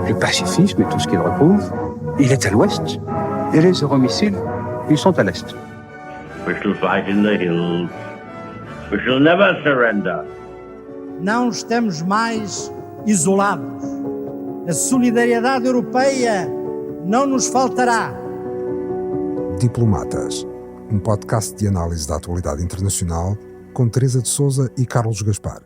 Le pacifisme et tout ce qu'il recouvre, il est à l'ouest. Et les euromissiles, ils sont à l'est. We shall fight in the hills. We shall never surrender. Não estamos mais isolados. A solidariedade europeia não nos faltará. Diplomatas, um podcast de análise da atualidade internacional com Teresa de Sousa e Carlos Gaspar.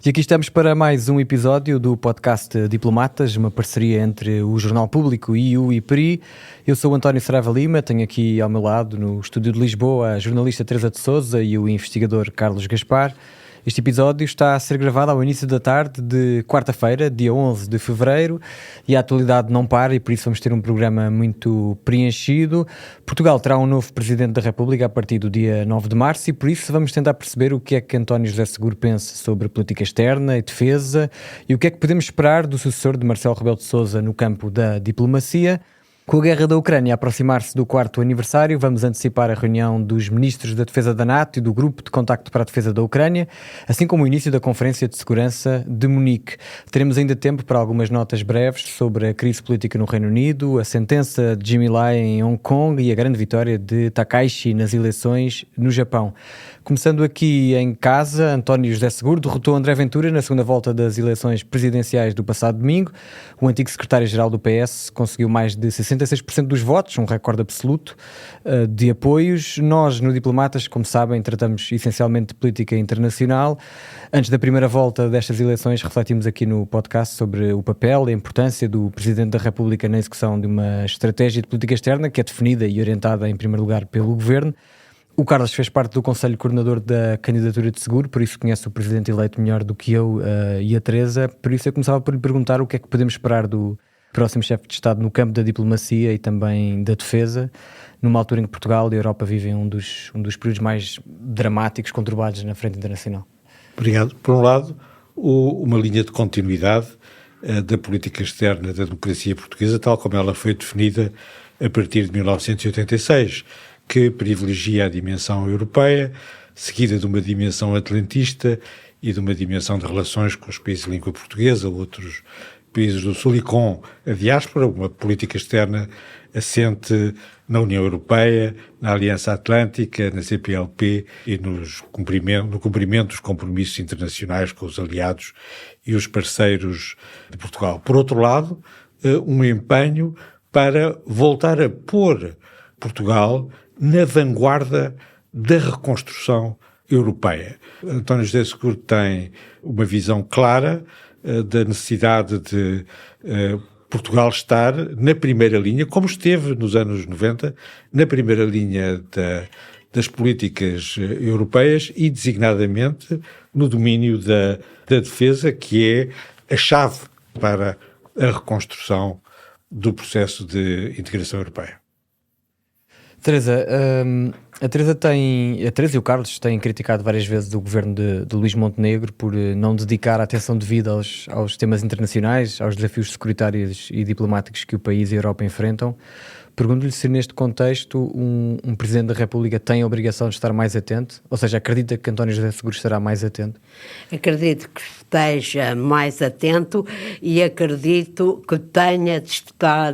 E aqui estamos para mais um episódio do podcast Diplomatas, uma parceria entre o Jornal Público e o IPRI. Eu sou o António Saraiva Lima, tenho aqui ao meu lado, no estúdio de Lisboa, a jornalista Teresa de Sousa e o investigador Carlos Gaspar. Este episódio está a ser gravado ao início da tarde de quarta-feira, dia 11 de fevereiro, e a atualidade não para e por isso vamos ter um programa muito preenchido. Portugal terá um novo Presidente da República a partir do dia 9 de março e por isso vamos tentar perceber o que é que António José Seguro pensa sobre política externa e defesa e o que é que podemos esperar do sucessor de Marcelo Rebelo de Sousa no campo da diplomacia. Com a guerra da Ucrânia a aproximar-se do 4º aniversário, vamos antecipar a reunião dos ministros da Defesa da NATO e do Grupo de Contacto para a Defesa da Ucrânia, assim como o início da Conferência de Segurança de Munique. Teremos ainda tempo para algumas notas breves sobre a crise política no Reino Unido, a sentença de Jimmy Lai em Hong Kong e a grande vitória de Takaishi nas eleições no Japão. Começando aqui em casa, António José Seguro derrotou André Ventura na segunda volta das eleições presidenciais do passado domingo. O antigo secretário-geral do PS conseguiu mais de 66% dos votos, um recorde absoluto de apoios. Nós, no Diplomatas, como sabem, tratamos essencialmente de política internacional. Antes da primeira volta destas eleições, refletimos aqui no podcast sobre o papel e a importância do Presidente da República na execução de uma estratégia de política externa que é definida e orientada, em primeiro lugar, pelo Governo. O Carlos fez parte do Conselho Coordenador da candidatura de Seguro, por isso conhece o Presidente eleito melhor do que eu e a Teresa. Por isso eu começava por lhe perguntar o que é que podemos esperar do próximo chefe de Estado no campo da diplomacia e também da defesa, numa altura em que Portugal e a Europa vivem um dos períodos mais dramáticos, conturbados na frente internacional. Obrigado. Por um lado, uma linha de continuidade da política externa da democracia portuguesa, tal como ela foi definida a partir de 1986, que privilegia a dimensão europeia, seguida de uma dimensão atlantista e de uma dimensão de relações com os países de língua portuguesa, outros países do Sul e com a diáspora, uma política externa assente na União Europeia, na Aliança Atlântica, na CPLP e no cumprimento dos compromissos internacionais com os aliados e os parceiros de Portugal. Por outro lado, um empenho para voltar a pôr Portugal na vanguarda da reconstrução europeia. António José Seguro tem uma visão clara da necessidade de Portugal estar na primeira linha, como esteve nos anos 90, na primeira linha das políticas europeias e, designadamente, no domínio da defesa, que é a chave para a reconstrução do processo de integração europeia. Teresa, a Teresa e o Carlos têm criticado várias vezes o governo de Luís Montenegro por não dedicar a atenção devida aos temas internacionais, aos desafios securitários e diplomáticos que o país e a Europa enfrentam. Pergunto-lhe se neste contexto um Presidente da República tem a obrigação de estar mais atento, ou seja, acredita que António José Seguro estará mais atento? Acredito que esteja mais atento e acredito que tenha de estar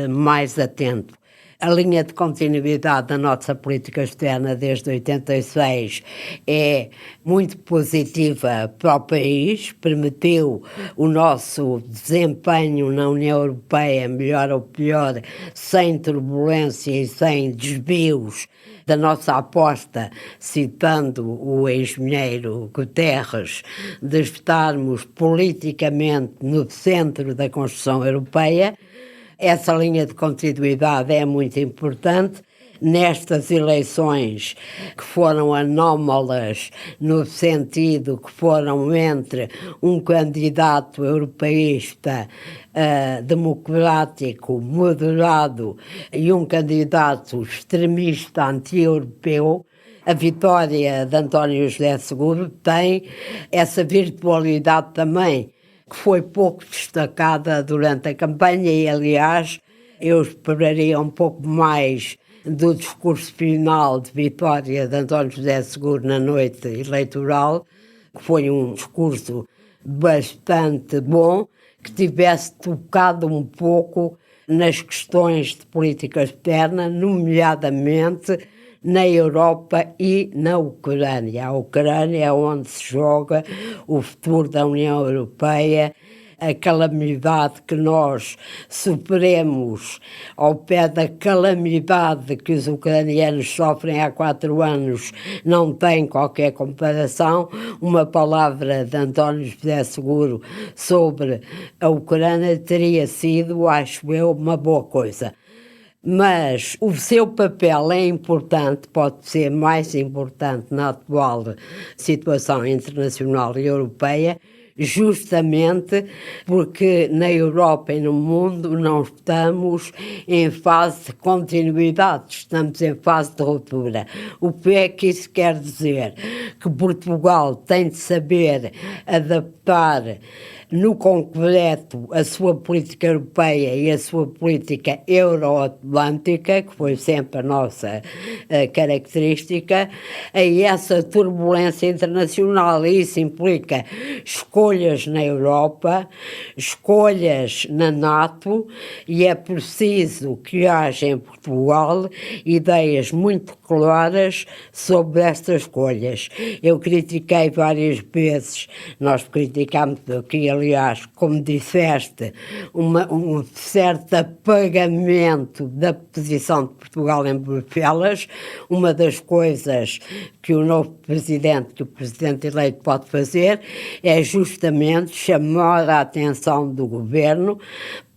mais atento. A linha de continuidade da nossa política externa desde 86 é muito positiva para o país, permitiu o nosso desempenho na União Europeia, melhor ou pior, sem turbulência e sem desvios da nossa aposta, citando o engenheiro Guterres, de estarmos politicamente no centro da construção europeia. Essa linha de continuidade é muito importante. Nestas eleições que foram anómalas no sentido que foram entre um candidato europeísta democrático, moderado e um candidato extremista anti-europeu, a vitória de António José Seguro tem essa virtualidade também, que foi pouco destacada durante a campanha e, aliás, eu esperaria um pouco mais do discurso final de vitória de António José Seguro na noite eleitoral, que foi um discurso bastante bom, que tivesse tocado um pouco nas questões de política externa, nomeadamente na Europa e na Ucrânia. A Ucrânia é onde se joga o futuro da União Europeia, a calamidade que nós sofremos ao pé da calamidade que os ucranianos sofrem há 4 anos não tem qualquer comparação. Uma palavra de António José Seguro sobre a Ucrânia teria sido, acho eu, uma boa coisa. Mas o seu papel é importante, pode ser mais importante na atual situação internacional e europeia, justamente porque na Europa e no mundo não estamos em fase de continuidade, estamos em fase de ruptura. O que é que isso quer dizer? Que Portugal tem de saber adaptar no concreto a sua política europeia e a sua política euroatlântica, que foi sempre a nossa característica, a essa turbulência internacional. E isso implica escolhas na Europa, escolhas na NATO, e é preciso que haja em Portugal ideias muito claras sobre estas escolhas. Eu critiquei várias vezes, nós criticámos aqui, aliás, como disseste, um certo apagamento da posição de Portugal em Bruxelas. Uma das coisas que o novo presidente, que o presidente eleito pode fazer, é justamente chamar a atenção do governo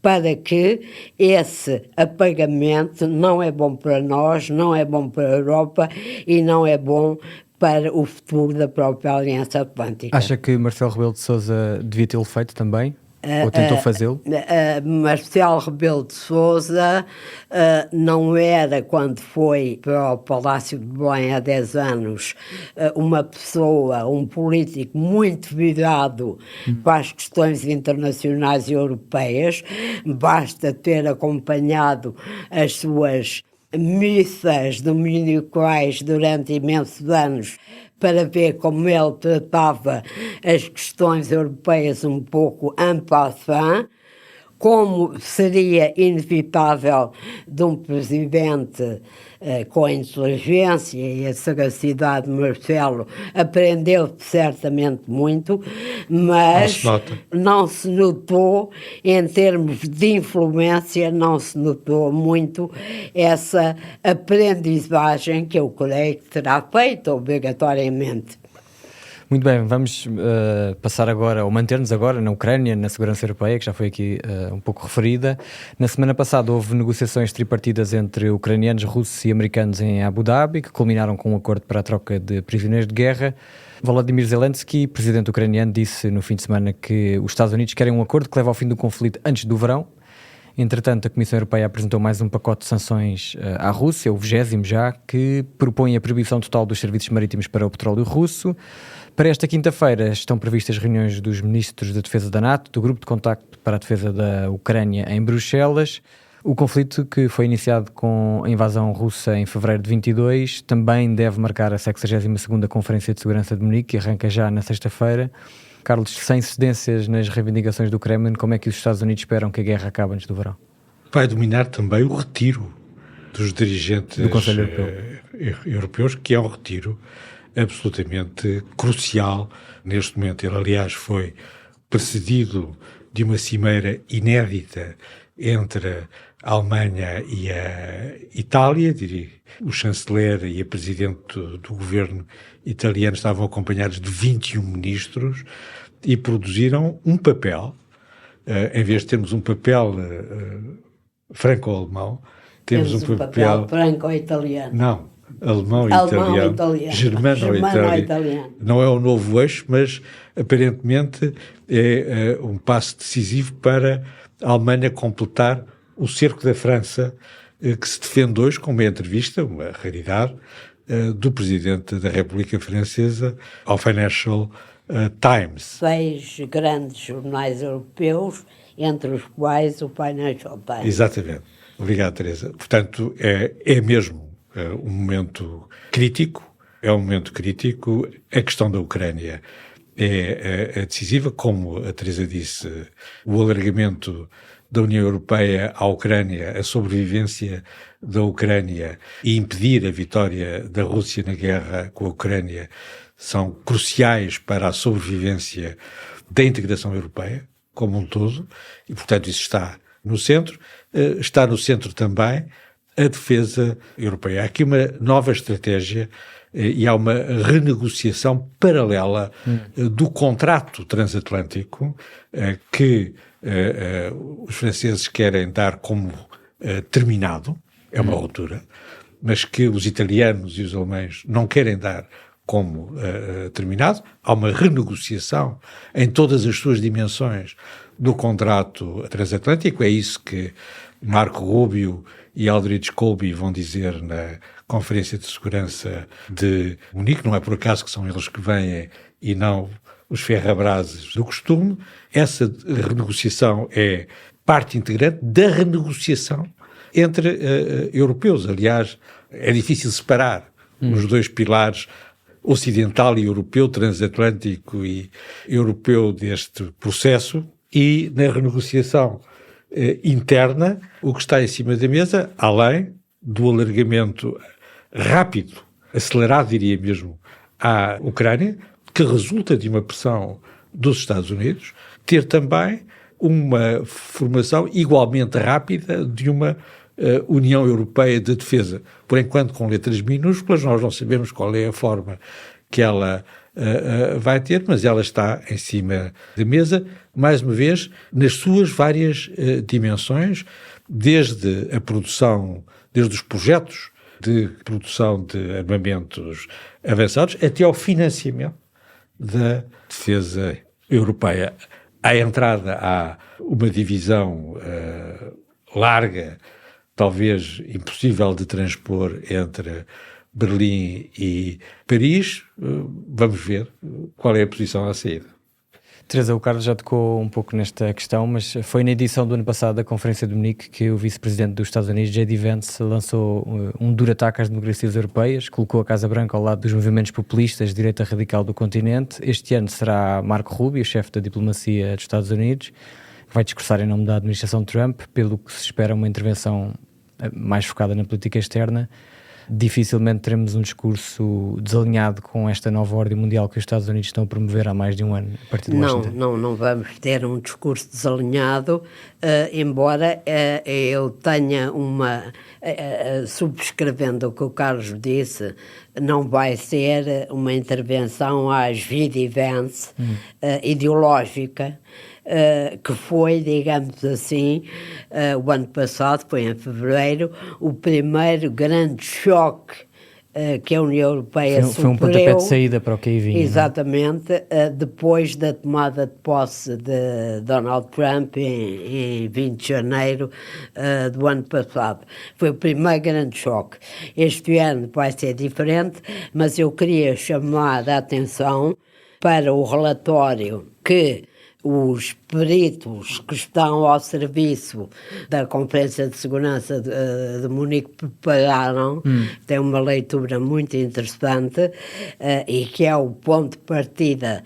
para que esse apagamento não é bom para nós, não é bom para a Europa e não é bom para o futuro da própria Aliança Atlântica. Acha que Marcelo Rebelo de Sousa devia tê-lo feito também? Ou tentou fazê-lo? Marcelo Rebelo de Sousa não era, quando foi para o Palácio de Belém há 10 anos, uma pessoa, um político muito virado para as questões internacionais e europeias. Basta ter acompanhado as suas missas dominicais durante imensos anos para ver como ele tratava as questões europeias um pouco en passant, como seria inevitável de um presidente com a inteligência e a sagacidade de Marcelo. Aprendeu certamente muito, mas não se notou, em termos de influência, não se notou muito essa aprendizagem que eu creio que terá feito obrigatoriamente. Muito bem, vamos passar agora, ou manter-nos agora na Ucrânia, na segurança europeia, que já foi aqui um pouco referida. Na semana passada houve negociações tripartidas entre ucranianos, russos e americanos em Abu Dhabi, que culminaram com um acordo para a troca de prisioneiros de guerra. Volodymyr Zelensky, presidente ucraniano, disse no fim de semana que os Estados Unidos querem um acordo que leve ao fim do conflito antes do verão. Entretanto, a Comissão Europeia apresentou mais um pacote de sanções à Rússia, o 20º já, que propõe a proibição total dos serviços marítimos para o petróleo russo. Para esta quinta-feira estão previstas reuniões dos ministros da Defesa da NATO, do Grupo de Contacto para a Defesa da Ucrânia em Bruxelas. O conflito, que foi iniciado com a invasão russa em fevereiro de 22, também deve marcar a 62ª Conferência de Segurança de Munique, que arranca já na sexta-feira. Carlos, sem cedências nas reivindicações do Kremlin, como é que os Estados Unidos esperam que a guerra acabe antes do verão? Vai dominar também o retiro dos dirigentes do Conselho europeus, que é um retiro absolutamente crucial neste momento. Ele, aliás, foi precedido de uma cimeira inédita entre a Alemanha e a Itália. O chanceler e a presidente do governo italiano estavam acompanhados de 21 ministros e produziram um papel. Em vez de termos um papel franco-alemão, temos um papel franco-italiano. Não, alemão e italiano, germano-italiano. Não é o novo eixo, mas aparentemente é um passo decisivo para a Alemanha completar o cerco da França, que se defende hoje com uma entrevista, uma raridade, do Presidente da República Francesa ao Financial Times. 6 grandes jornais europeus, entre os quais o Financial Times. Exatamente. Obrigado, Teresa. Portanto, é mesmo um momento crítico. É um momento crítico. A questão da Ucrânia é decisiva, como a Teresa disse, o alargamento da União Europeia à Ucrânia, a sobrevivência da Ucrânia e impedir a vitória da Rússia na guerra com a Ucrânia são cruciais para a sobrevivência da integração europeia como um todo, e portanto isso está no centro. Está no centro também a defesa europeia. Há aqui uma nova estratégia e há uma renegociação paralela do contrato transatlântico que os franceses querem dar como terminado, é uma ruptura, mas que os italianos e os alemães não querem dar como terminado. Há uma renegociação em todas as suas dimensões do contrato transatlântico. É isso que Marco Rubio e Aldrich Colby vão dizer na Conferência de Segurança de Munique. Não é por acaso que são eles que vêm e não os ferrabrases do costume. Essa renegociação é parte integrante da renegociação entre europeus. Aliás, é difícil separar os dois pilares, ocidental e europeu, transatlântico e europeu, deste processo. E na renegociação interna, o que está em cima da mesa, além do alargamento rápido, acelerado, diria mesmo, à Ucrânia, que resulta de uma pressão dos Estados Unidos, ter também uma formação igualmente rápida de uma União Europeia de Defesa. Por enquanto, com letras minúsculas, nós não sabemos qual é a forma que ela vai ter, mas ela está em cima da mesa, mais uma vez, nas suas várias dimensões, desde a produção, desde os projetos de produção de armamentos avançados, até ao financiamento da defesa europeia. À entrada há uma divisão larga, talvez impossível de transpor, entre Berlim e Paris. Vamos ver qual é a posição à saída. Teresa, o Carlos já tocou um pouco nesta questão, mas foi na edição do ano passado da Conferência de Munique que o vice-presidente dos Estados Unidos, J.D. Vance, lançou um duro ataque às democracias europeias, colocou a Casa Branca ao lado dos movimentos populistas de direita radical do continente. Este ano será Marco Rubio, chefe da diplomacia dos Estados Unidos, que vai discursar em nome da administração Trump, pelo que se espera uma intervenção mais focada na política externa. Dificilmente teremos um discurso desalinhado com esta nova ordem mundial que os Estados Unidos estão a promover há mais de um ano, a partir de Washington. Não vamos ter um discurso desalinhado, embora eu tenha subscrevendo o que o Carlos disse, não vai ser uma intervenção às J.D. Vance ideológica, que foi, digamos assim, o ano passado, foi em fevereiro, o primeiro grande choque que a União Europeia sofreu. Foi um pontapé de saída para o que aí vinha. Exatamente, depois da tomada de posse de Donald Trump em 20 de janeiro do ano passado. Foi o primeiro grande choque. Este ano vai ser diferente, mas eu queria chamar a atenção para o relatório que os peritos que estão ao serviço da Conferência de Segurança de Munique prepararam. Tem uma leitura muito interessante e que é o ponto de partida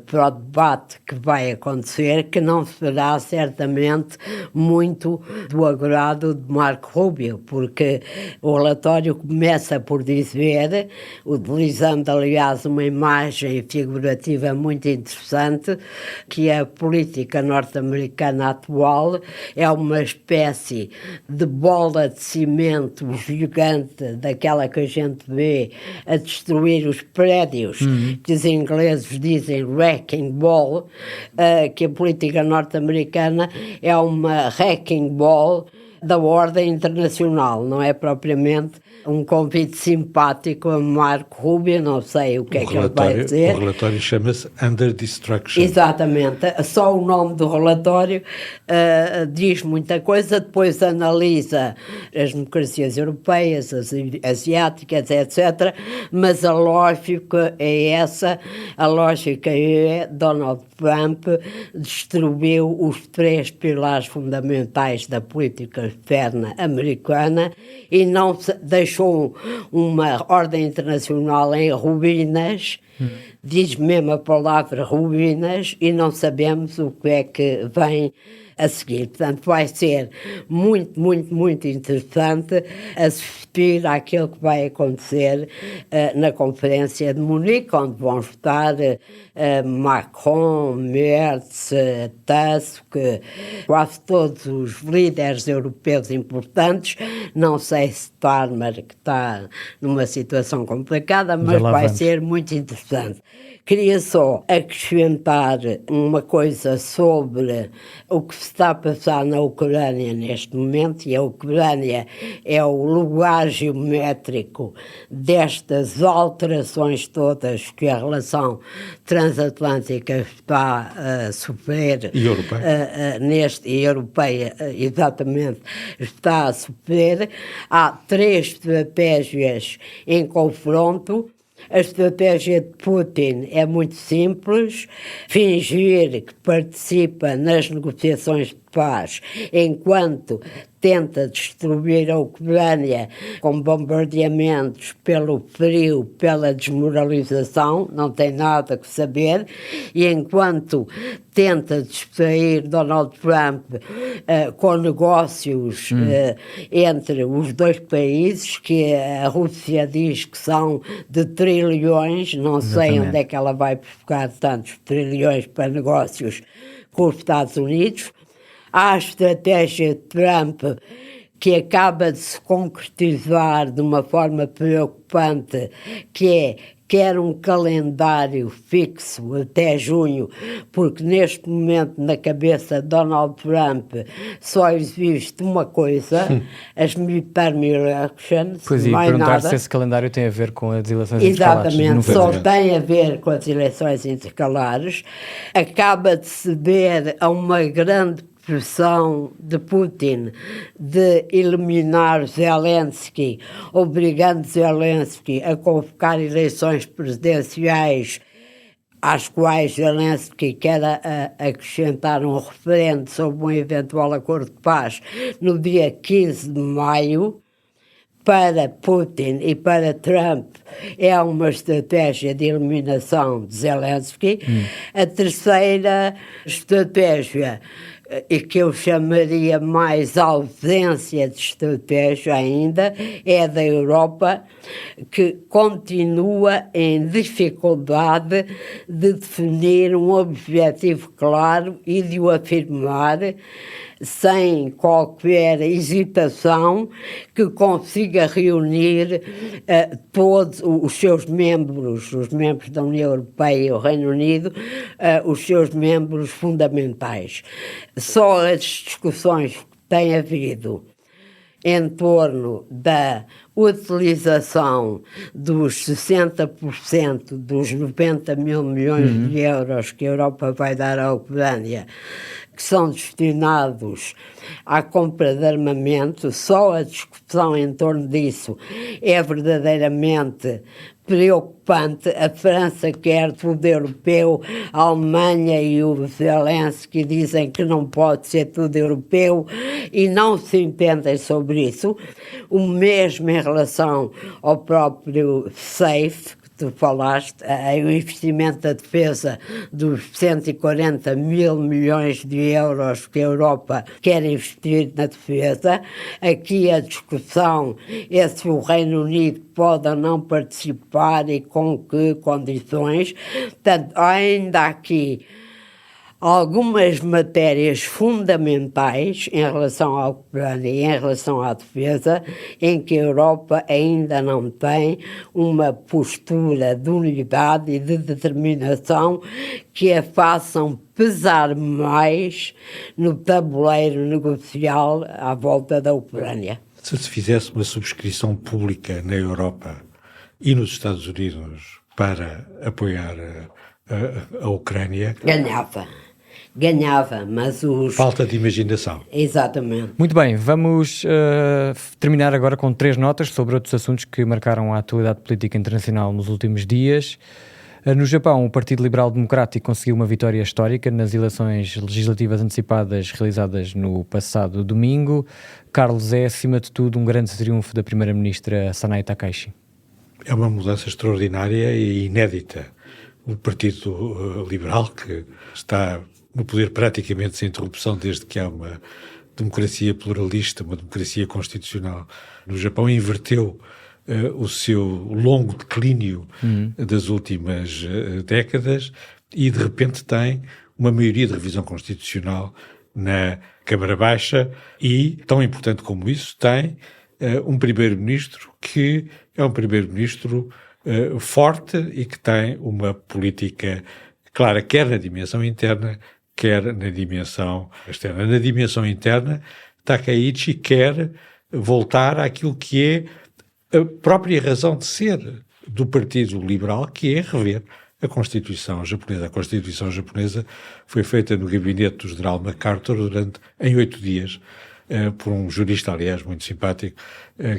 para o debate que vai acontecer, que não será certamente muito do agrado de Marco Rubio, porque o relatório começa por dizer, utilizando aliás uma imagem figurativa muito interessante, que a política norte-americana atual é uma espécie de bola de cimento gigante, daquela que a gente vê a destruir os prédios, que os ingleses dizem wrecking ball, que a política norte-americana é uma wrecking ball da ordem internacional, não é propriamente um convite simpático a Marco Rubio, não sei o que é que ele vai dizer. O relatório chama-se Under Destruction. Exatamente, só o nome do relatório diz muita coisa, depois analisa as democracias europeias, as asiáticas, etc., mas a lógica é essa, a lógica é Donald Trump destruiu os 3 pilares fundamentais da política externa americana e não deixou uma ordem internacional em ruínas, Diz mesmo a palavra ruínas e não sabemos o que é que vem a seguir. Portanto, vai ser muito, muito, muito interessante assistir àquilo que vai acontecer na Conferência de Munique, onde vão estar Macron, Merz, Tusk, quase todos os líderes europeus importantes. Não sei se Starmer, que está numa situação complicada, mas vai ser muito interessante. Queria só acrescentar uma coisa sobre o que se está a passar na Ucrânia neste momento, e a Ucrânia é o lugar geométrico destas alterações todas que a relação transatlântica está a sofrer. E europeia. E europeia, exatamente, está a sofrer. Há 3 estratégias em confronto. A estratégia de Putin é muito simples: fingir que participa nas negociações de paz enquanto tenta destruir a Ucrânia com bombardeamentos pelo frio, pela desmoralização, não tem nada que saber, e enquanto tenta distrair Donald Trump com negócios entre os dois países, que a Rússia diz que são de trilhões, não sei onde é que ela vai buscar tantos trilhões para negócios com os Estados Unidos. Há a estratégia de Trump, que acaba de se concretizar de uma forma preocupante, que é quer um calendário fixo até junho, porque neste momento na cabeça de Donald Trump só existe uma coisa, as midterm elections, pois, mais perguntar nada. se esse calendário tem a ver com as eleições intercalares. Exatamente, só tem a ver com as eleições intercalares. Acaba de ceder a uma grande pressão de Putin de eliminar Zelensky, obrigando Zelensky a convocar eleições presidenciais, às quais Zelensky quer acrescentar um referendo sobre um eventual acordo de paz no dia 15 de maio. Para Putin e para Trump é uma estratégia de eliminação de Zelensky. A terceira estratégia, e que eu chamaria mais ausência de estratégia ainda, é a da Europa, que continua em dificuldade de definir um objetivo claro e de o afirmar sem qualquer hesitação, que consiga reunir todos os seus membros, os membros da União Europeia e o Reino Unido, os seus membros fundamentais. Só as discussões que têm havido em torno da utilização dos 60% dos 90 mil milhões de euros que a Europa vai dar à Ucrânia, que são destinados à compra de armamento, só a discussão em torno disso é verdadeiramente preocupante. A França quer tudo europeu, a Alemanha e o Zelensky dizem que não pode ser tudo europeu e não se entendem sobre isso. O mesmo em relação ao próprio SAFE, que tu falaste, o investimento da defesa dos 140 mil milhões de euros que a Europa quer investir na defesa. Aqui a discussão é se o Reino Unido pode ou não participar e com que condições. Portanto, ainda aqui algumas matérias fundamentais em relação à Ucrânia e em relação à defesa, em que a Europa ainda não tem uma postura de unidade e de determinação que a façam pesar mais no tabuleiro negocial à volta da Ucrânia. Se fizesse uma subscrição pública na Europa e nos Estados Unidos para apoiar a Ucrânia... Ganhava, mas Falta de imaginação. Exatamente. Muito bem, vamos terminar agora com 3 notas sobre outros assuntos que marcaram a atualidade política internacional nos últimos dias. No Japão, o Partido Liberal Democrático conseguiu uma vitória histórica nas eleições legislativas antecipadas realizadas no passado domingo. Carlos, é acima de tudo um grande triunfo da Primeira-Ministra Sanae Takaichi. É uma mudança extraordinária e inédita o Partido Liberal, que está no poder praticamente sem interrupção desde que há uma democracia pluralista, uma democracia constitucional no Japão, inverteu o seu longo declínio das últimas décadas e, de repente, tem uma maioria de revisão constitucional na Câmara Baixa e, tão importante como isso, tem um primeiro-ministro que é um primeiro-ministro forte e que tem uma política clara, quer na dimensão interna, quer na dimensão externa. Na dimensão interna, Takaichi quer voltar àquilo que é a própria razão de ser do Partido Liberal, que é rever a Constituição japonesa. A Constituição japonesa foi feita no gabinete do general MacArthur em 8 dias, por um jurista, aliás, muito simpático,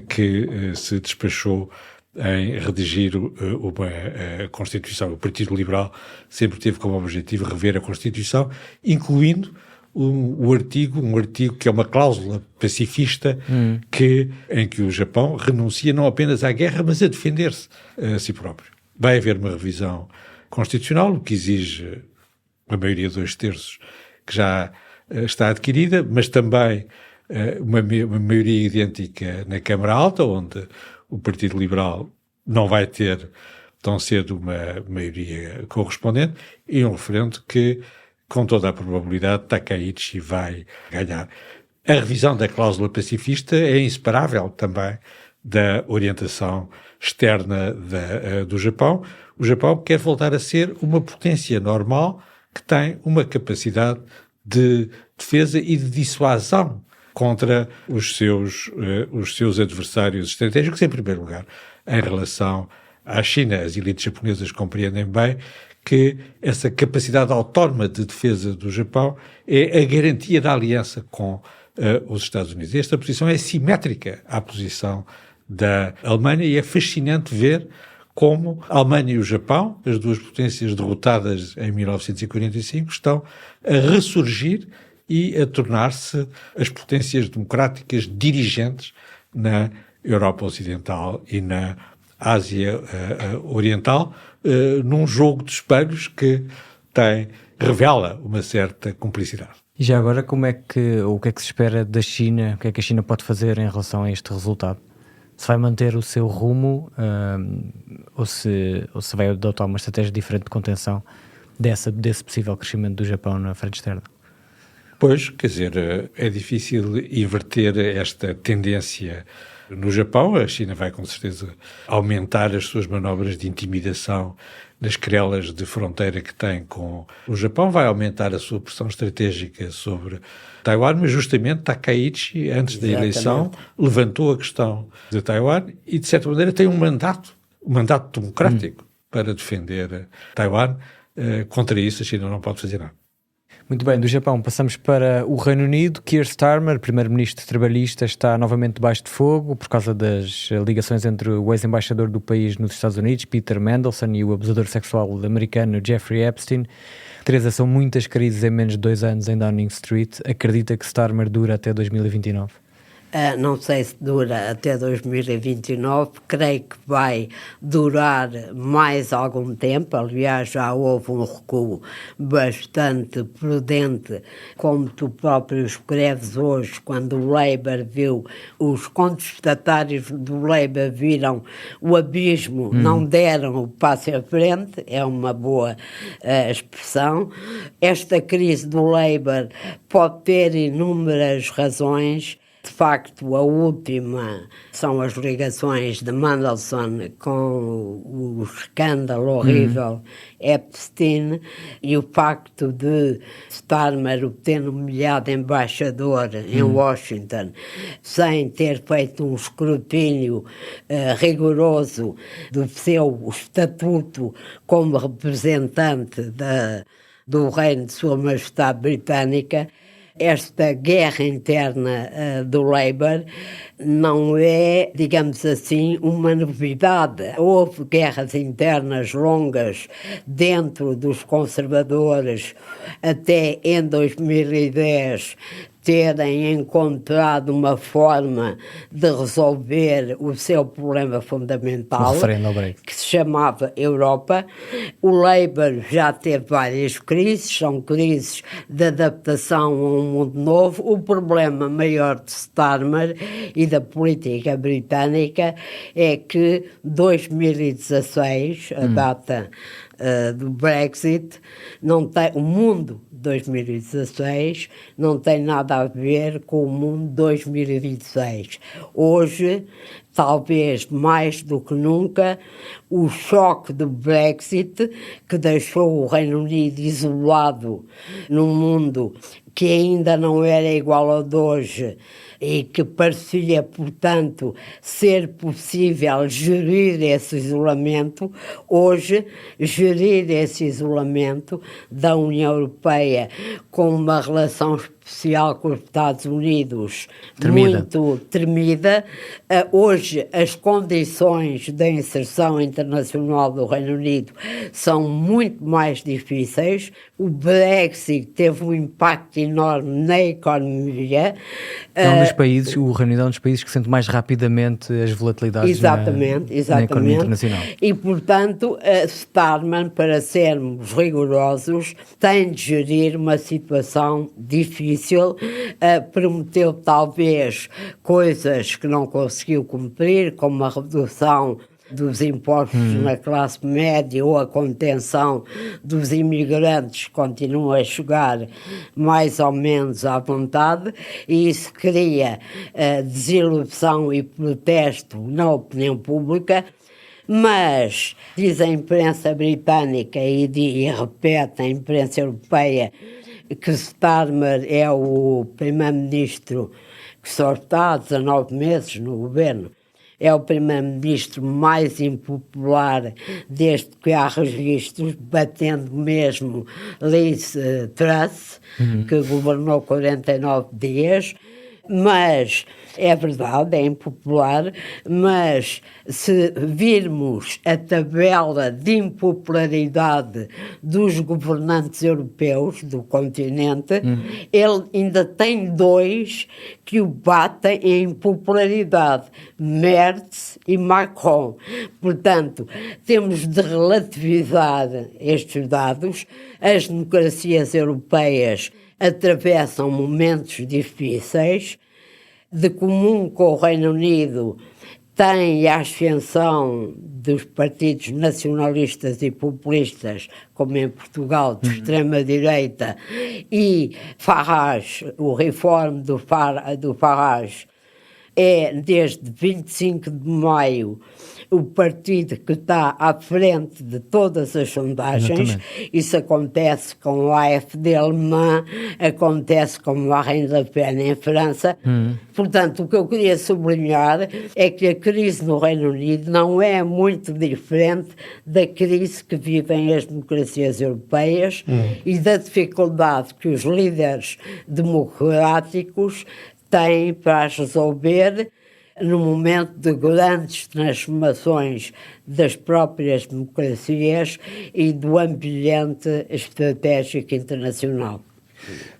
que se despachou em redigir uma Constituição. O Partido Liberal sempre teve como objetivo rever a Constituição, incluindo um artigo que é uma cláusula pacifista em que o Japão renuncia não apenas à guerra, mas a defender-se a si próprio. Vai haver uma revisão constitucional, o que exige uma maioria de 2/3 que já está adquirida, mas também uma maioria idêntica na Câmara Alta, onde o Partido Liberal não vai ter tão cedo uma maioria correspondente, e um referendo que, com toda a probabilidade, Takaichi vai ganhar. A revisão da cláusula pacifista é inseparável também da orientação externa do Japão. O Japão quer voltar a ser uma potência normal que tem uma capacidade de defesa e de dissuasão contra os seus adversários estratégicos, em primeiro lugar, em relação à China. As elites japonesas compreendem bem que essa capacidade autónoma de defesa do Japão é a garantia da aliança com os Estados Unidos. Esta posição é simétrica à posição da Alemanha e é fascinante ver como a Alemanha e o Japão, as duas potências derrotadas em 1945, estão a ressurgir e a tornar-se as potências democráticas dirigentes na Europa Ocidental e na Ásia Oriental, num jogo de espelhos que revela uma certa cumplicidade. E já agora, o que é que se espera da China? O que é que a China pode fazer em relação a este resultado? Se vai manter o seu rumo ou se vai adotar uma estratégia diferente de contenção desse possível crescimento do Japão na frente externa? Pois, quer dizer, é difícil inverter esta tendência no Japão. A China vai, com certeza, aumentar as suas manobras de intimidação nas querelas de fronteira que tem com o Japão, vai aumentar a sua pressão estratégica sobre Taiwan, mas justamente Takaichi, antes da eleição, levantou a questão de Taiwan e, de certa maneira, tem um mandato democrático para defender Taiwan. Contra isso, a China não pode fazer nada. Muito bem, do Japão passamos para o Reino Unido. Keir Starmer, primeiro-ministro trabalhista, está novamente debaixo de fogo por causa das ligações entre o ex-embaixador do país nos Estados Unidos, Peter Mandelson, e o abusador sexual americano Jeffrey Epstein. Teresa, são muitas crises em menos de 2 anos em Downing Street. Acredita que Starmer dura até 2029? Não sei se dura até 2029, creio que vai durar mais algum tempo. Aliás, já houve um recuo bastante prudente, como tu próprio escreves hoje, quando o Labour viu, os contestatários do Labour viram o abismo, não deram o passo à frente, é uma boa expressão. Esta crise do Labour pode ter inúmeras razões. De facto, a última são as ligações de Mandelson com o escândalo horrível Epstein e o facto de Starmer o ter nomeado embaixador em Washington sem ter feito um escrutínio rigoroso do seu estatuto como representante do Reino de Sua Majestade Britânica. Esta guerra interna do Labour não é, digamos assim, uma novidade. Houve guerras internas longas dentro dos conservadores até em 2010 terem encontrado uma forma de resolver o seu problema fundamental, que se chamava Europa. O Labour já teve várias crises, são crises de adaptação a um mundo novo. O problema maior de Starmer e da política britânica é que 2016, a data do Brexit, não tem, o mundo 2016 não tem nada a ver com o mundo 2026. Hoje, talvez mais do que nunca, o choque do Brexit, que deixou o Reino Unido isolado num mundo que ainda não era igual ao de hoje e que parecia, portanto, ser possível gerir esse isolamento. Hoje, gerir esse isolamento da União Europeia com uma relação especial com os Estados Unidos muito tremida. Hoje, as condições da inserção internacional do Reino Unido são muito mais difíceis. O Brexit teve um impacto enorme na economia. É um dos países, o Reino Unido é um dos países que sente mais rapidamente as volatilidades na economia internacional. E, portanto, Starmer, para sermos rigorosos, tem de gerir uma situação difícil. Prometeu talvez coisas que não conseguiu cumprir, como a redução dos impostos na classe média ou a contenção dos imigrantes, que continuam a chegar mais ou menos à vontade, e isso cria desilusão e protesto na opinião pública. Mas, diz a imprensa britânica e repete a imprensa europeia, que Starmer é o primeiro-ministro que só está há 19 meses no governo. É o primeiro-ministro mais impopular desde que há registros, batendo mesmo Liz Truss, que governou 49 dias. Mas é verdade, é impopular, mas se virmos a tabela de impopularidade dos governantes europeus do continente, ele ainda tem 2 que o batem em impopularidade, Merz e Macron. Portanto, temos de relativizar estes dados. As democracias europeias atravessam momentos difíceis. De comum com o Reino Unido tem a ascensão dos partidos nacionalistas e populistas, como em Portugal, de extrema-direita, e Farage, o reforme do Farage, é desde 25 de maio o partido que está à frente de todas as sondagens. Exatamente. Isso acontece com a AfD alemã, acontece com Marine Le Pen em França. Portanto, o que eu queria sublinhar é que a crise no Reino Unido não é muito diferente da crise que vivem as democracias europeias e da dificuldade que os líderes democráticos têm para as resolver no momento de grandes transformações das próprias democracias e do ambiente estratégico internacional.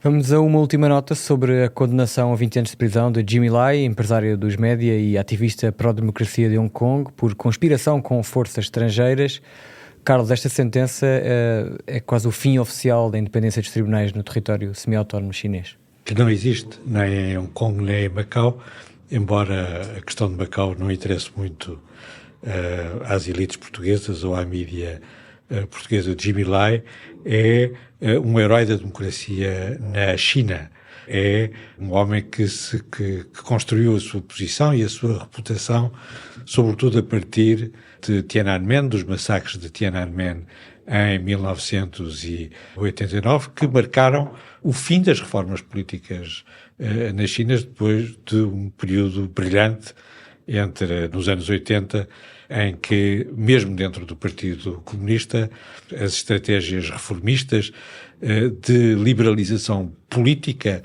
Vamos a uma última nota sobre a condenação a 20 anos de prisão de Jimmy Lai, empresário dos média e ativista pró-democracia de Hong Kong, por conspiração com forças estrangeiras. Carlos, esta sentença é quase o fim oficial da independência dos tribunais no território semi-autónomo chinês. Que não existe nem em Hong Kong nem em Macau, embora a questão de Macau não interesse muito às elites portuguesas ou à mídia portuguesa. Jimmy Lai é um herói da democracia na China. É um homem que construiu a sua posição e a sua reputação, sobretudo a partir de Tiananmen, dos massacres de Tiananmen em 1989, que marcaram o fim das reformas políticas na China, depois de um período brilhante nos anos 80, em que, mesmo dentro do Partido Comunista, as estratégias reformistas de liberalização política,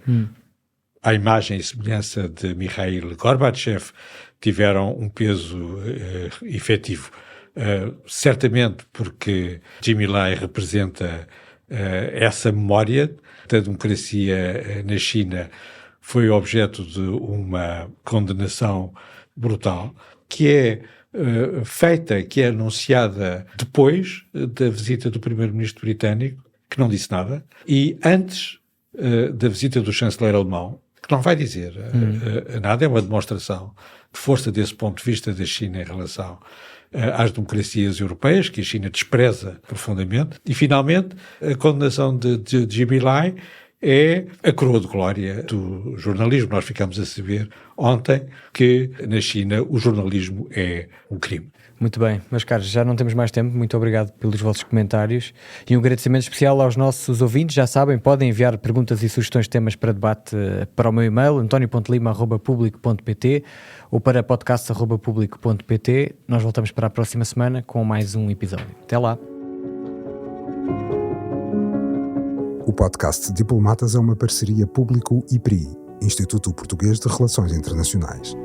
à imagem e semelhança de Mikhail Gorbachev, tiveram um peso efetivo. Certamente porque Jimmy Lai representa essa memória da democracia na China foi objeto de uma condenação brutal, que é feita, que é anunciada depois da visita do primeiro-ministro britânico, que não disse nada, e antes da visita do chanceler alemão, que não vai dizer nada, é uma demonstração de força desse ponto de vista da China em relação às democracias europeias, que a China despreza profundamente. E, finalmente, a condenação de Jimmy Lai é a coroa de glória do jornalismo. Nós ficamos a saber ontem que na China o jornalismo é um crime. Muito bem, meus caros, já não temos mais tempo. Muito obrigado pelos vossos comentários e um agradecimento especial aos nossos ouvintes. Já sabem, podem enviar perguntas e sugestões de temas para debate para o meu e-mail antonio.lima@publico.pt ou para podcast@publico.pt. Nós voltamos para a próxima semana com mais um episódio. Até lá. O podcast Diplomatas é uma parceria Público-IPRI, Instituto Português de Relações Internacionais.